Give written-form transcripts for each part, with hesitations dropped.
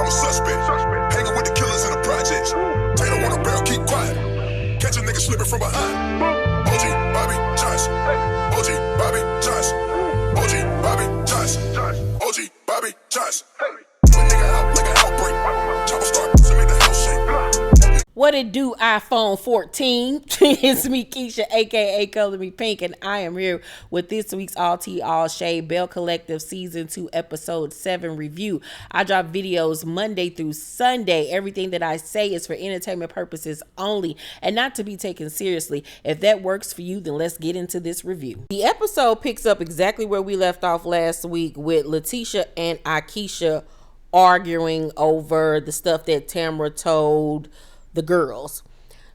a suspect. Hanging with the killers in the projects. Taylor want a barrel, keep quiet. Catch a nigga slipping from behind. OG Bobby Johnson. OG Bobby Johnson. OG Bobby Johnson. OG Bobby Johnson. Put nigga out like an outbreak. Chopper start to make the house shake. What it do, iPhone 14? It's me, Keisha, aka Color Me Pynk, and I am here with this week's All Tea All Shade Belle Collective Season 2 Episode 7 review. I drop videos Monday through Sunday. Everything that I say is for entertainment purposes only and not to be taken seriously. If that works for you, then let's get into this review. The episode picks up exactly where we left off last week with Letitia and Akeisha arguing over the stuff that Tamara told the girls.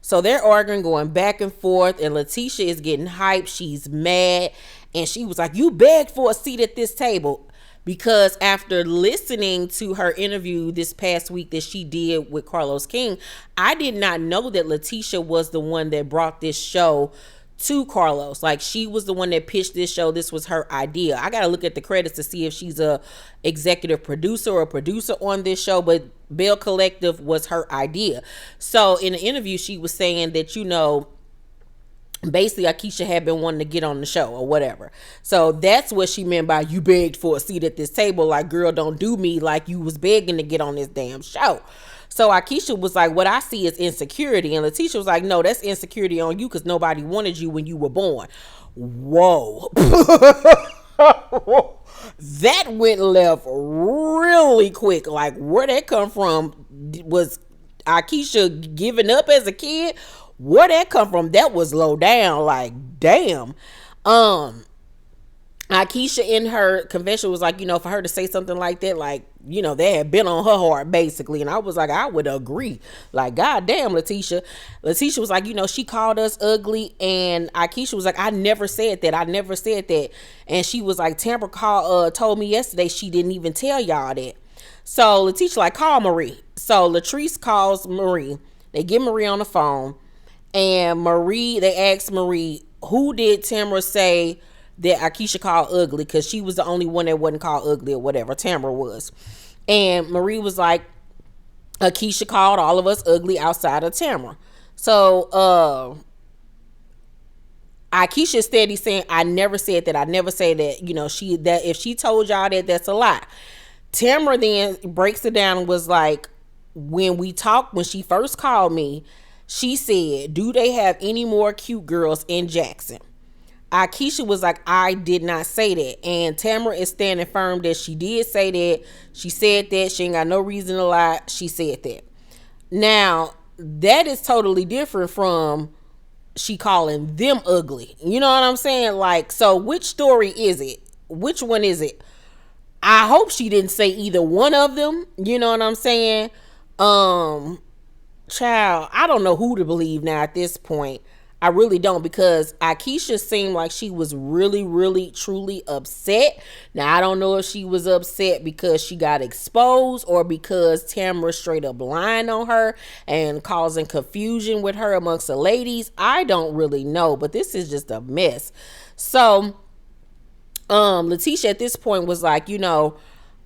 So they're arguing, going back and forth, and Letitia is getting hyped. She's mad, and she was like, you begged for a seat at this table, because after listening to her interview this past week that she did with Carlos King, I did not know that Letitia was the one that brought this show to Carlos. Like, she was the one that pitched this show. This was her idea. I gotta look at the credits to see if she's a executive producer or a producer on this show, but Belle Collective was her idea. So in the interview, she was saying that, you know, basically Akeisha had been wanting to get on the show or whatever. So that's what she meant by you begged for a seat at this table. Like, girl, don't do me like you was begging to get on this damn show. So Akeisha was like, what I see is insecurity. And Letitia was like, no, that's insecurity on you because nobody wanted you when you were born. Whoa. That went left really quick. Like, where that come from? Was Akeisha giving up as a kid? Where that come from? That was low down. Like, damn. Akeisha in her confession was like, you know, for her to say something like that, like, you know, they had been on her heart basically. And I was like, I would agree. Like, goddamn, Letitia. Letitia was like, you know, she called us ugly, and Akeisha was like, I never said that. I never said that. And she was like, Tamara told me yesterday she didn't even tell y'all that. So Letitia like, call Marie. So Latrice calls Marie. They get Marie on the phone, and they asked Marie, who did Tamara say that Akeisha called ugly, because she was the only one that wasn't called ugly or whatever. Tamara was. And Marie was like, Akeisha called all of us ugly outside of Tamara. So Akeisha steady saying, I never said that. I never said that. You know, that if she told y'all that, that's a lie. Tamara then breaks it down and was like, when she first called me, she said, do they have any more cute girls in Jackson? Akeisha was like, I did not say that. And Tamara is standing firm that she did say that. She said that. She ain't got no reason to lie. She said that. Now, that is totally different from she calling them ugly. You know what I'm saying? Like, so which story is it? Which one is it? I hope she didn't say either one of them. You know what I'm saying? Child, I don't know who to believe now at this point. I really don't, because Akeisha seemed like she was really, really, truly upset. Now, I don't know if she was upset because she got exposed or because Tamara straight up lying on her and causing confusion with her amongst the ladies. I don't really know, but this is just a mess. So, Letitia at this point was like, you know,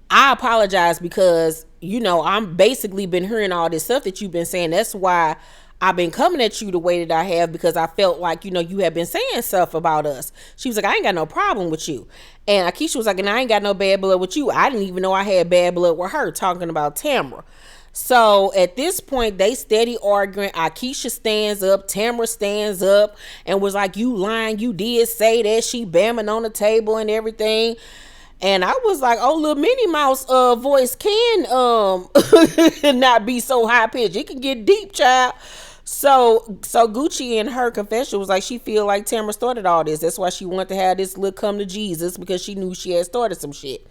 I apologize because, you know, I'm basically been hearing all this stuff that you've been saying. That's why I've been coming at you the way that I have, because I felt like, you know, you have been saying stuff about us. She was like, I ain't got no problem with you. And Akeisha was like, and I ain't got no bad blood with you. I didn't even know I had bad blood with her, talking about Tamara. So at this point, they steady arguing. Akeisha stands up, Tamara stands up and was like, you lying, you did say that. She bamming on the table and everything. And I was like, oh, little Minnie Mouse voice can not be so high pitched. It can get deep, child. So Gucci in her confession was like, she feel like Tamara started all this. That's why she wanted to have this little come to Jesus, because she knew she had started some shit.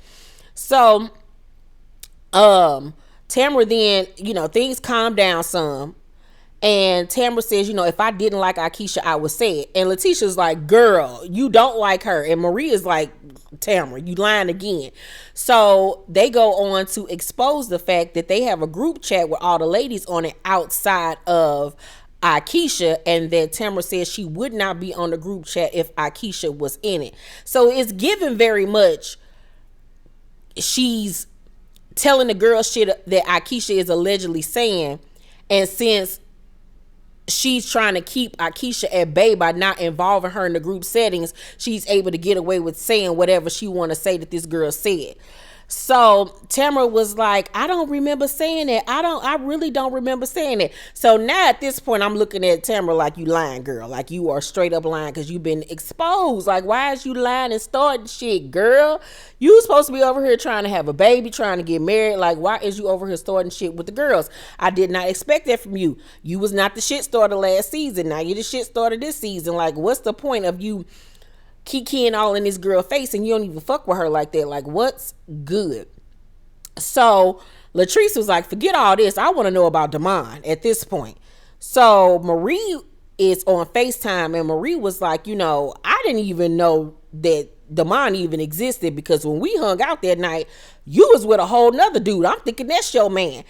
So Tamara then, you know, things calmed down some. And Tamara says, you know, if I didn't like Akeisha, I would say it. And Letitia's like, girl, you don't like her. And Maria's like, Tamara, you lying again. So they go on to expose the fact that they have a group chat with all the ladies on it outside of Akeisha, and that Tamara says she would not be on the group chat if Akeisha was in it. So it's given very much she's telling the girl shit that Akeisha is allegedly saying. And since she's trying to keep Akeisha at bay by not involving her in the group settings, she's able to get away with saying whatever she want to say that this girl said. So Tamara was like, I don't remember saying that. I really don't remember saying it. So now at this point, I'm looking at Tamara like, you lying, girl. Like, you are straight up lying because you've been exposed. Like, why is you lying and starting shit, girl? You supposed to be over here trying to have a baby, trying to get married. Like, why is you over here starting shit with the girls? I did not expect that from you. You was not the shit starter last season. Now you're the shit starter this season. Like, what's the point of you kikiing all in this girl face and you don't even fuck with her like that? Like, what's good? So Latrice was like, forget all this, I want to know about Damon at this point. So Marie is on FaceTime, and Marie was like, I didn't even know that Damon even existed, because when we hung out that night, you was with a whole nother dude. I'm thinking that's your man.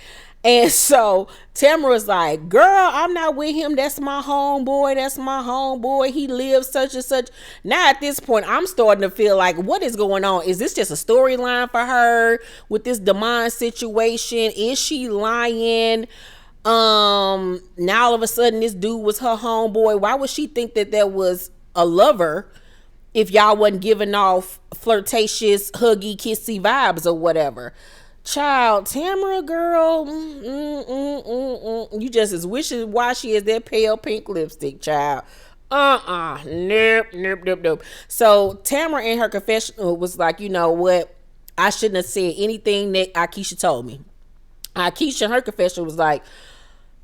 And so Tamara's like, girl, I'm not with him. That's my homeboy. That's my homeboy. He lives such and such. Now at this point, I'm starting to feel like, what is going on? Is this just a storyline for her with this Damon situation? Is she lying? Now all of a sudden this dude was her homeboy. Why would she think that that was a lover if y'all wasn't giving off flirtatious, huggy, kissy vibes or whatever? Child, Tamara, girl, you just as wishy-washy as that pale pink lipstick, child. Nope. So Tamara in her confessional was like, you know what? I shouldn't have said anything that Akeisha told me. Akeisha in her confession was like,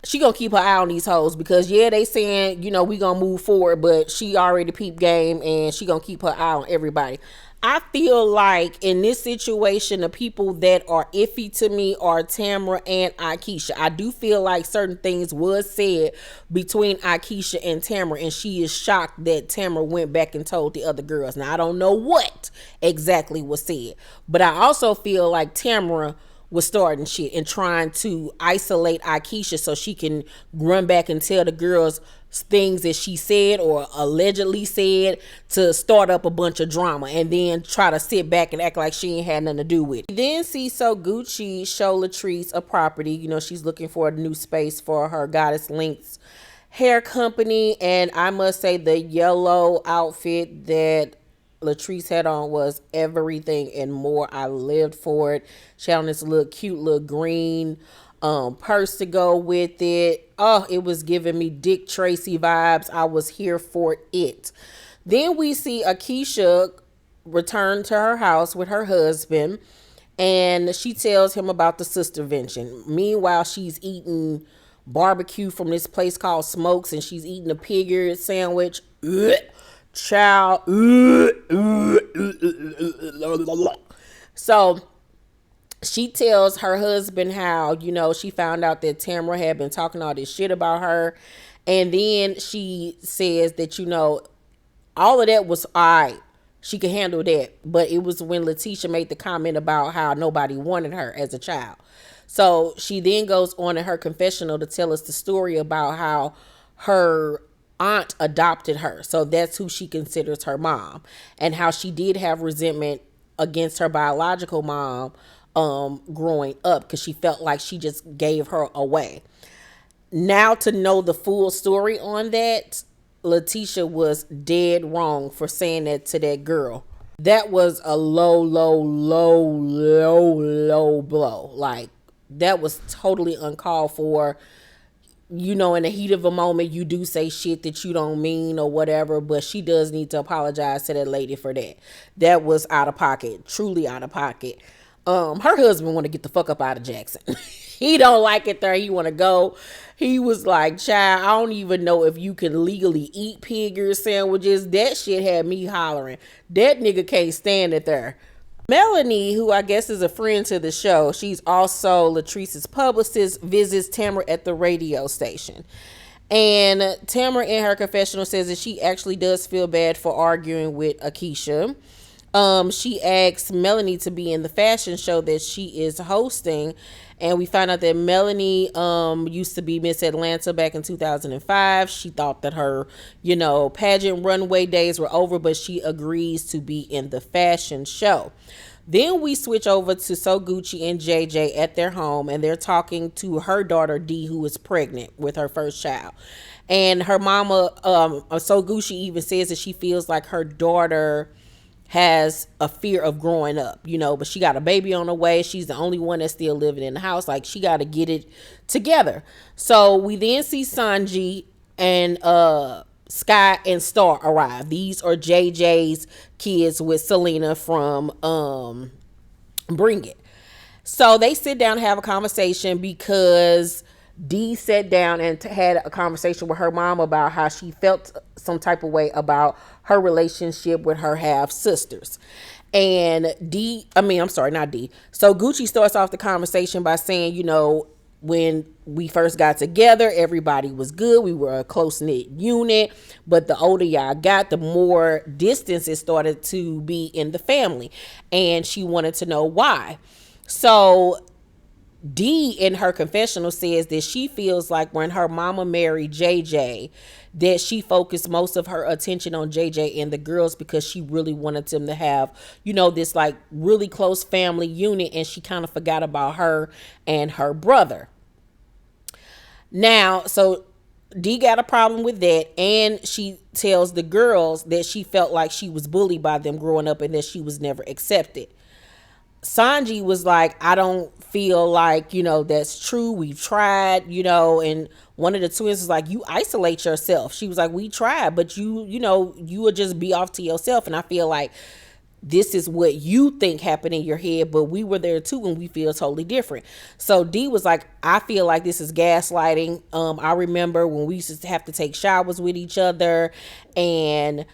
she gonna keep her eye on these hoes, because they saying, we gonna move forward, but she already peep game and she gonna keep her eye on everybody. I feel like in this situation, the people that are iffy to me are Tamara and Akeisha. I do feel like certain things was said between Akeisha and Tamara, and she is shocked that Tamara went back and told the other girls. Now, I don't know what exactly was said, but I also feel like Tamara was starting shit and trying to isolate Akeisha so she can run back and tell the girls things that she said or allegedly said to start up a bunch of drama, and then try to sit back and act like she ain't had nothing to do with it. Then see, so Gucci show Latrice a property. She's looking for a new space for her Goddess Links hair company, and I must say the yellow outfit that Latrice had on was everything and more. I lived for it. She had on this little cute little green purse to go with it. Oh, it was giving me Dick Tracy vibes. I was here for it. Then we see Akeisha return to her house with her husband, and she tells him about the sister vention. Meanwhile, she's eating barbecue from this place called Smokes, and she's eating a pig ear sandwich. Child. So she tells her husband how, she found out that Tamara had been talking all this shit about her. And then she says that, all of that was all right. She could handle that. But it was when Letitia made the comment about how nobody wanted her as a child. So she then goes on in her confessional to tell us the story about how her aunt adopted her. So that's who she considers her mom, and how she did have resentment against her biological mom growing up, because she felt like she just gave her away. Now, to know the full story on that, Letitia was dead wrong for saying that to that girl. That was a low blow. Like, that was totally uncalled for. In the heat of a moment, you do say shit that you don't mean or whatever, but she does need to apologize to that lady for that. That was out of pocket, truly out of pocket. Her husband want to get the fuck up out of Jackson. He don't like it there. He want to go. He was like, child, I don't even know if you can legally eat pig ear sandwiches. That shit had me hollering. That nigga can't stand it there. Melanie, who I guess is a friend to the show, she's also Latrice's publicist, visits Tamara at the radio station. And Tamara in her confessional says that she actually does feel bad for arguing with Akeisha. She asks Melanie to be in the fashion show that she is hosting. And we find out that Melanie used to be Miss Atlanta back in 2005. She thought that her, pageant runway days were over, but she agrees to be in the fashion show. Then we switch over to So Gucci and JJ at their home, and they're talking to her daughter D, who is pregnant with her first child. And her mama, So Gucci even says that she feels like her daughter has a fear of growing up, but she got a baby on the way. She's the only one that's still living in the house. Like, she got to get it together. So we then see Sanji and Sky and Star arrive. These are JJ's kids with Selena from Bring It. So they sit down and have a conversation because Dee sat down and had a conversation with her mom about how she felt some type of way about her relationship with her half sisters. And not Dee. So Gucci starts off the conversation by saying, when we first got together, everybody was good. We were a close-knit unit. But the older y'all got, the more distance it started to be in the family. And she wanted to know why. So Dee in her confessional says that she feels like when her mama married JJ, that she focused most of her attention on JJ and the girls because she really wanted them to have, this like really close family unit, and she kind of forgot about her and her brother. Now, so Dee got a problem with that, and she tells the girls that she felt like she was bullied by them growing up and that she was never accepted. Sanji was like, I don't feel like, that's true. We've tried, and one of the twins was like, you isolate yourself. She was like, we tried, but you would just be off to yourself. And I feel like this is what you think happened in your head, but we were there too and we feel totally different. So Dee was like, I feel like this is gaslighting. I remember when we used to have to take showers with each other, and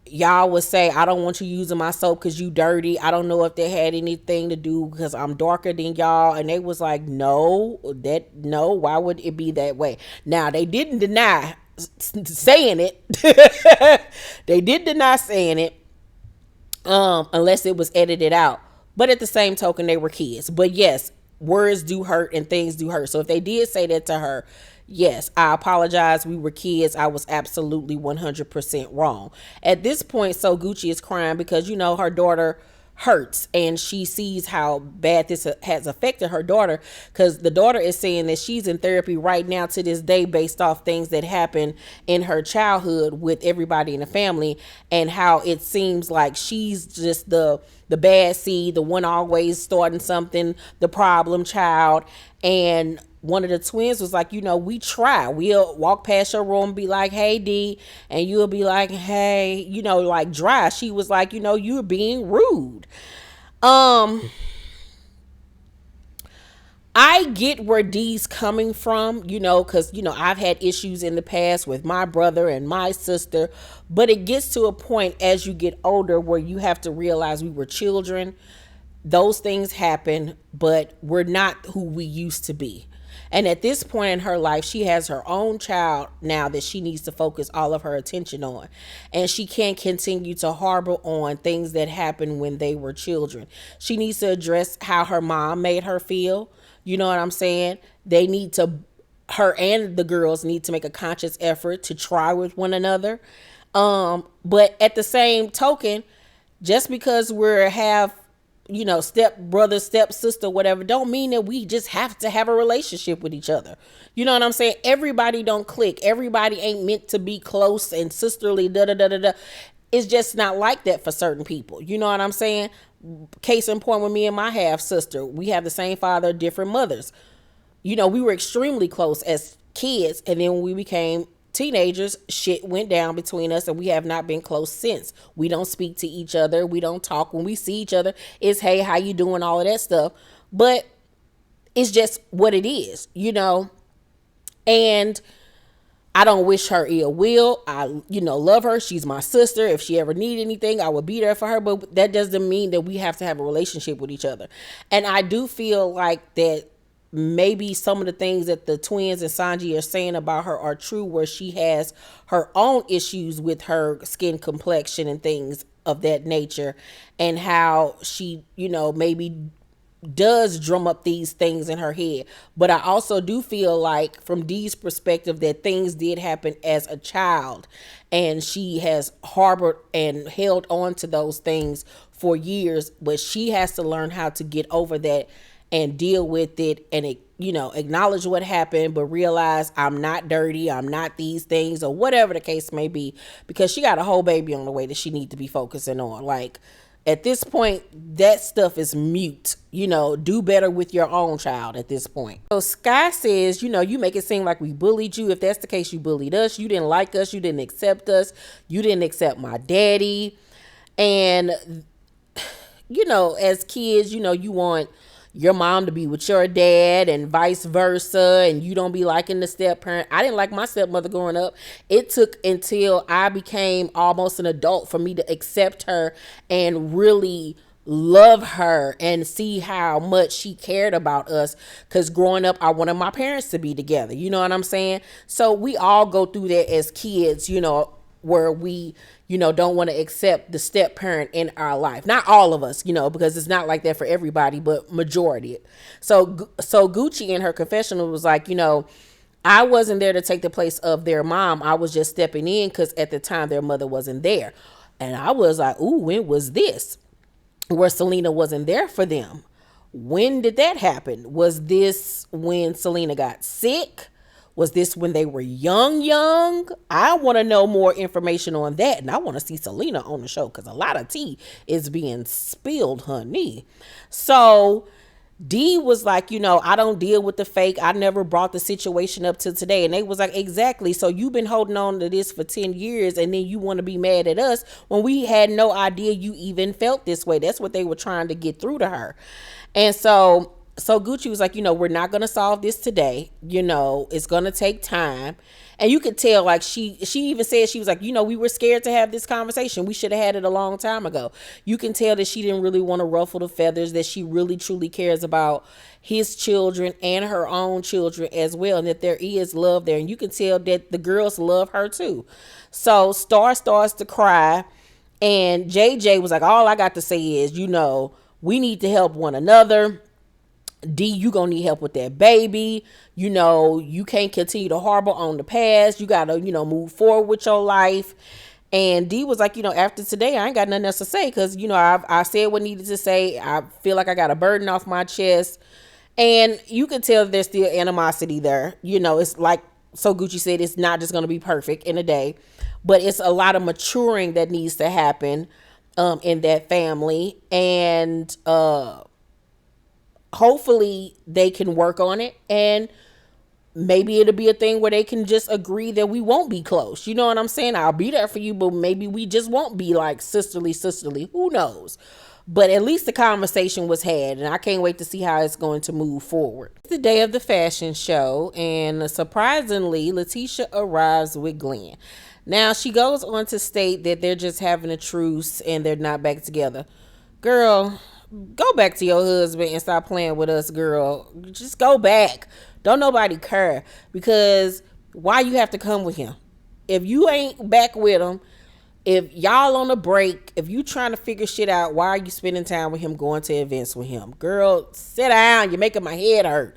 y'all would say, I don't want you using my soap because you dirty. I don't know if that had anything to do because I'm darker than y'all. And they was like, no, why would it be that way? Now, they didn't deny saying it. They did deny saying it, unless it was edited out. But at the same token, they were kids. But yes, words do hurt and things do hurt. So if they did say that to her, yes, I apologize. We were kids. I was absolutely 100% wrong. At this point, So Gucci is crying because, her daughter hurts, and she sees how bad this has affected her daughter, because the daughter is saying that she's in therapy right now to this day based off things that happened in her childhood with everybody in the family, and how it seems like she's just the bad seed, the one always starting something, the problem child. And one of the twins was like, we try. We'll walk past your room and be like, hey, D. And you'll be like, hey, like dry. She was like, you're being rude. I get where Dee's coming from, because, I've had issues in the past with my brother and my sister. But it gets to a point as you get older where you have to realize we were children. Those things happen, but we're not who we used to be. And at this point in her life, she has her own child now that she needs to focus all of her attention on. And she can't continue to harbor on things that happened when they were children. She needs to address how her mom made her feel. You know what I'm saying? Her and the girls need to make a conscious effort to try with one another. But at the same token, just because we're step brother, step sister, whatever, don't mean that we just have to have a relationship with each other. You know what I'm saying? Everybody don't click. Everybody ain't meant to be close and sisterly, It's just not like that for certain people. You know what I'm saying? Case in point with me and my half sister, we have the same father, different mothers. We were extremely close as kids, and then when we became teenagers, shit went down between us, and we have not been close since. We don't speak to each other. We don't talk. When we see each other, it's, hey, how you doing? All of that stuff. But it's just what it is, and I don't wish her ill will. I, love her. She's my sister. If she ever need anything, I would be there for her. But that doesn't mean that we have to have a relationship with each other. And I do feel like that maybe some of the things that the twins and Sanji are saying about her are true, where she has her own issues with her skin complexion and things of that nature, and how she, maybe does drum up these things in her head. But I also do feel like from Dee's perspective that things did happen as a child, and she has harbored and held on to those things for years, but she has to learn how to get over that and deal with it, and acknowledge what happened, but realize I'm not dirty, I'm not these things, or whatever the case may be, because she got a whole baby on the way that she need to be focusing on. Like, at this point, that stuff is mute. Do better with your own child at this point. So Sky says, you make it seem like we bullied you. If that's the case, you bullied us. You didn't like us. You didn't accept us. You didn't accept my daddy. And, as kids, you want your mom to be with your dad and vice versa, and you don't be liking the step parent. I didn't like my stepmother growing up. It took until I became almost an adult for me to accept her and really love her and see how much she cared about us, because growing up I wanted my parents to be together. You know what I'm saying? So we all go through that as kids, where we don't want to accept the step parent in our life. Not all of us, because it's not like that for everybody, but majority. So Gucci in her confessional was like, I wasn't there to take the place of their mom. I was just stepping in because at the time their mother wasn't there. And I was like, ooh, when was this? Where Selena wasn't there for them. When did that happen? Was this when Selena got sick? Was this when they were young? I want to know more information on that. And I want to see Selena on the show, because a lot of tea is being spilled, honey. So Dee was like, I don't deal with the fake. I never brought the situation up to today. And they was like, exactly. So you've been holding on to this for 10 years and then you want to be mad at us when we had no idea you even felt this way. That's what they were trying to get through to her. And so Gucci was like, we're not going to solve this today. It's going to take time. And you could tell, like, she even said, she was like, we were scared to have this conversation. We should have had it a long time ago. You can tell that she didn't really want to ruffle the feathers, that she really truly cares about his children and her own children as well, and that there is love there. And you can tell that the girls love her too. So Star starts to cry, and JJ was like, all I got to say is, we need to help one another. D, you gonna need help with that baby. You can't continue to harbor on the past. You gotta, move forward with your life. And D was like, after today, I ain't got nothing else to say, because, I said what needed to say. I feel like I got a burden off my chest. And you can tell there's still animosity there. It's like, so Gucci said, it's not just gonna be perfect in a day, but it's a lot of maturing that needs to happen in that family. And hopefully they can work on it, and maybe it'll be a thing where they can just agree that we won't be close. You know what I'm saying? I'll be there for you, but maybe we just won't be like sisterly. Who knows? But at least the conversation was had, and I can't wait to see how it's going to move forward. It's the day of the fashion show, and surprisingly, Letitia arrives with Glenn. Now, she goes on to state that they're just having a truce and they're not back together. Girl, go back to your husband and stop playing with us, girl. Just go back. Don't nobody care, because why you have to come with him? If you ain't back with him, if y'all on a break, if you trying to figure shit out, why are you spending time with him, going to events with him? Girl, sit down. You're making my head hurt.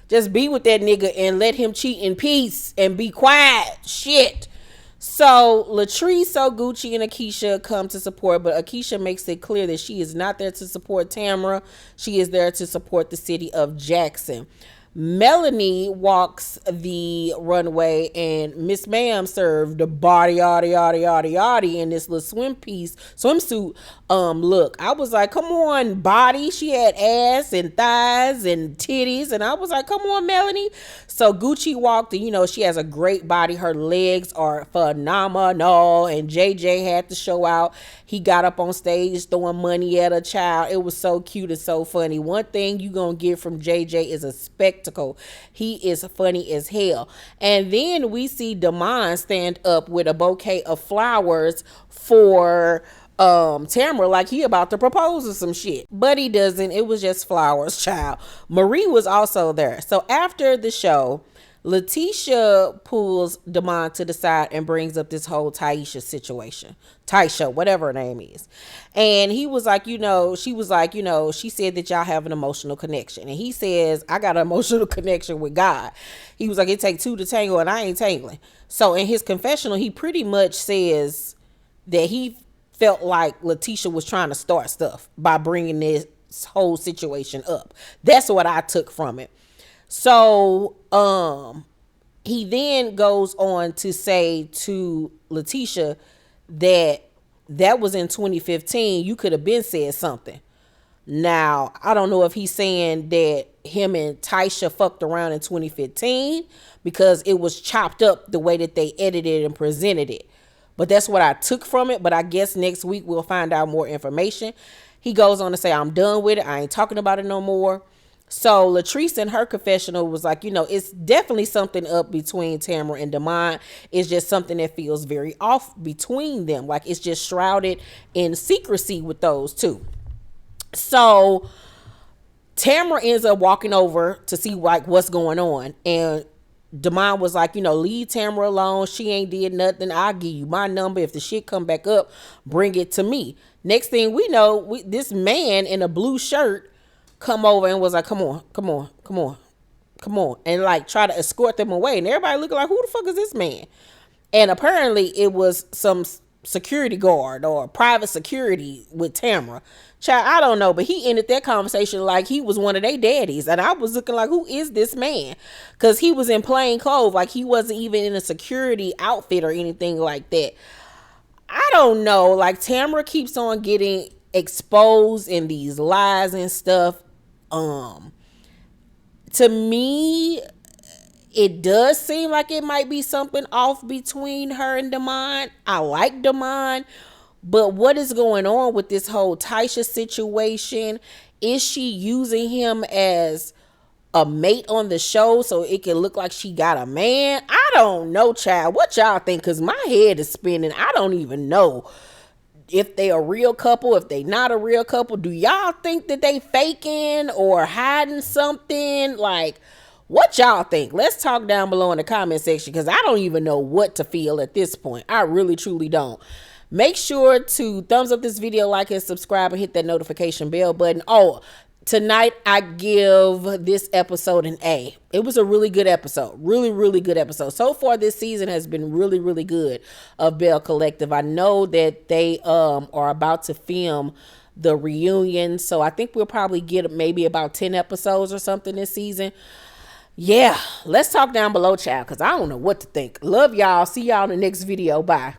Just be with that nigga and let him cheat in peace and be quiet. Shit. So Latrice, So Gucci, and Akeisha come to support, but Akeisha makes it clear that she is not there to support Tamara. She is there to support the city of Jackson. Melanie walks the runway, and Miss Ma'am served the body in this little swimsuit look. I was like, come on, body. She had ass and thighs and titties, and I was like, come on, Melanie. So Gucci walked, and she has a great body. Her legs are phenomenal, and JJ had to show out. He got up on stage throwing money at a child. It was so cute and so funny. One thing you gonna get from JJ is a spectacle. He is funny as hell. And then we see Damon stand up with a bouquet of flowers for Tamara, like he about to propose or some shit, but he doesn't. It was just flowers, child. Marie was also there. So after the show, Letitia pulls Damon to the side and brings up this whole Taisha situation. Taisha, whatever her name is. And he was like, she was like, she said that y'all have an emotional connection. And he says, I got an emotional connection with God. He was like, it takes two to tangle and I ain't tangling. So in his confessional, he pretty much says that he felt like Letitia was trying to start stuff by bringing this whole situation up. That's what I took from it. So he then goes on to say to Letitia that was in 2015. You could have been said something. Now, I don't know if he's saying that him and Taisha fucked around in 2015 because it was chopped up the way that they edited and presented it. But that's what I took from it. But I guess next week we'll find out more information. He goes on to say, I'm done with it. I ain't talking about it no more. So Latrice in her confessional was like, it's definitely something up between Tamara and Damon. It's just something that feels very off between them. Like it's just shrouded in secrecy with those two. So Tamara ends up walking over to see like what's going on. And Damon was like, leave Tamara alone. She ain't did nothing. I'll give you my number. If the shit come back up, bring it to me. Next thing we know, this man in a blue shirt come over and was like, come on. And like try to escort them away. And everybody looking like, who the fuck is this man? And apparently it was some security guard or private security with Tamara. Child, I don't know, but he ended that conversation like he was one of their daddies. And I was looking like, who is this man? Because he was in plain clothes. Like he wasn't even in a security outfit or anything like that. I don't know. Like Tamara keeps on getting exposed in these lies and stuff. To me, it does seem like it might be something off between her and Damon. I like Damon, but what is going on with this whole Taisha situation? Is she using him as a mate on the show so it can look like she got a man? I don't know, child. What y'all think? Because my head is spinning. I don't even know if they a real couple, if they not a real couple. Do y'all think that they faking or hiding something? Like, what y'all think? Let's talk down below in the comment section because I don't even know what to feel at this point. I really, truly don't. Make sure to thumbs up this video, like and subscribe, and hit that notification bell button. Oh, tonight I give this episode an A. It was a really good episode. Really, really good episode. So far this season has been really, really good of Belle Collective. I know that they are about to film the reunion. So I think we'll probably get maybe about 10 episodes or something this season. Yeah, let's talk down below, child, because I don't know what to think. Love y'all. See y'all in the next video. Bye.